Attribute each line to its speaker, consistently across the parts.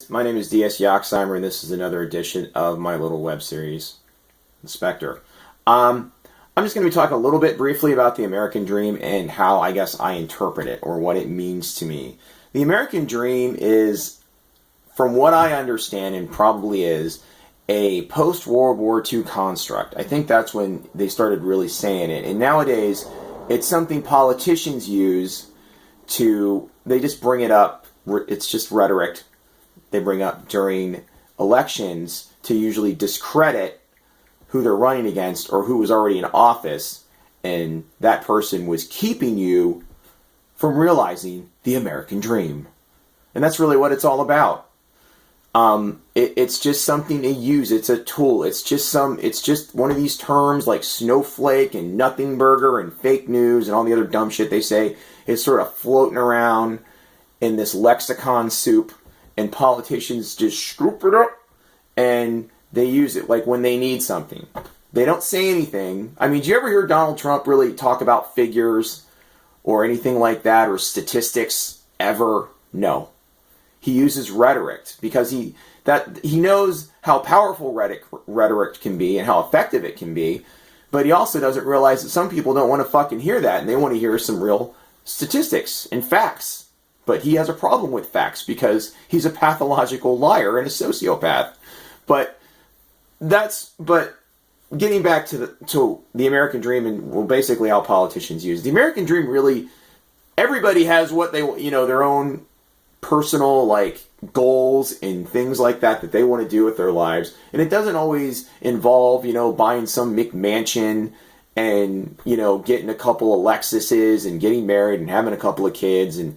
Speaker 1: My name is D.S. Yoxheimer, and this is another edition of my little web series, The Spectre. I'm just going to be talking a little bit briefly about the American Dream and how I guess I interpret it, or what it means to me. The American Dream is, from what I understand, and probably is, a post-World War II construct. I think that's when they started really saying it. And nowadays, it's something politicians use they just bring it up. It's just rhetoric they bring up during elections to usually discredit who they're running against or who was already in office, and that person was keeping you from realizing the American dream. And that's really what it's all about. It's just something to use. It's a tool. It's just one of these terms like snowflake and nothing burger and fake news and all the other dumb shit they say. It's sort of floating around in this lexicon soup, and politicians just scoop it up and they use it like when they need something. They don't say anything. I mean, do you ever hear Donald Trump really talk about figures or anything like that, or statistics ever? No. He uses rhetoric because he knows how powerful rhetoric can be and how effective it can be, but he also doesn't realize that some people don't want to fucking hear that, and they want to hear some real statistics and facts. But he has a problem with facts because he's a pathological liar and a sociopath. But getting back to the American dream and basically how politicians use the American dream, really, everybody has what they, their own personal goals and things like that they want to do with their lives, and it doesn't always involve buying some McMansion and getting a couple of Lexuses and getting married and having a couple of kids and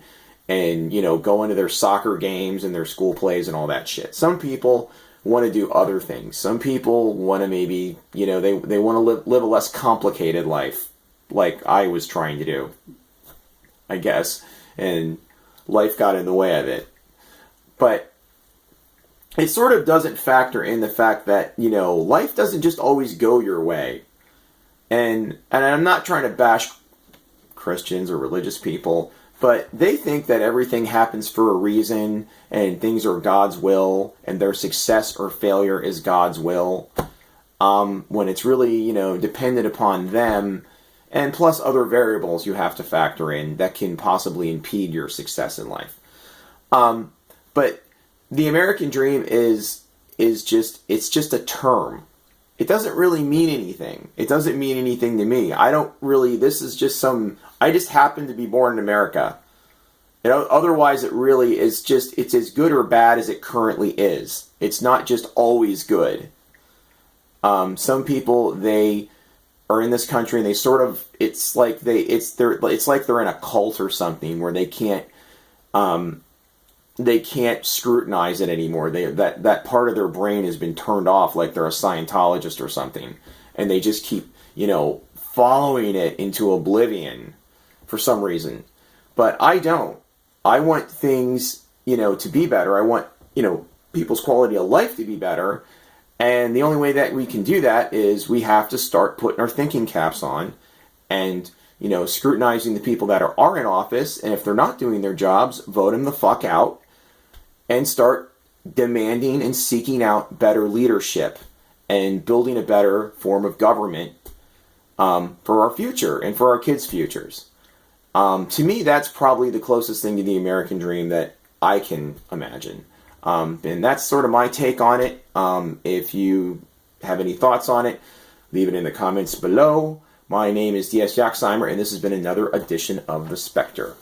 Speaker 1: going to their soccer games and their school plays and all that shit. Some people want to do other things. Some people want to maybe they want to live a less complicated life, like I was trying to do, I guess, and life got in the way of it. But it sort of doesn't factor in the fact that, life doesn't just always go your way. And I'm not trying to bash Christians or religious people, but they think that everything happens for a reason and things are God's will and their success or failure is God's will, when it's really, dependent upon them, and plus other variables you have to factor in that can possibly impede your success in life. But the American dream is just a term. It doesn't really mean anything. It doesn't mean anything to me. This is just I just happen to be born in America. Otherwise it really is it's as good or bad as it currently is. It's not just always good. Some people, they are in this country and they sort of, it's like they're in a cult or something where they can't scrutinize it anymore. That part of their brain has been turned off, like they're a Scientologist or something, and they just keep following it into oblivion for some reason. But I don't. I want things to be better. I want people's quality of life to be better, and the only way that we can do that is we have to start putting our thinking caps on and scrutinizing the people that are in office, and if they're not doing their jobs, vote them the fuck out and start demanding and seeking out better leadership and building a better form of government for our future and for our kids' futures. To me, that's probably the closest thing to the American dream that I can imagine. And that's sort of my take on it. If you have any thoughts on it, leave it in the comments below. My name is D.S. Yoxheimer, and this has been another edition of The Spectre.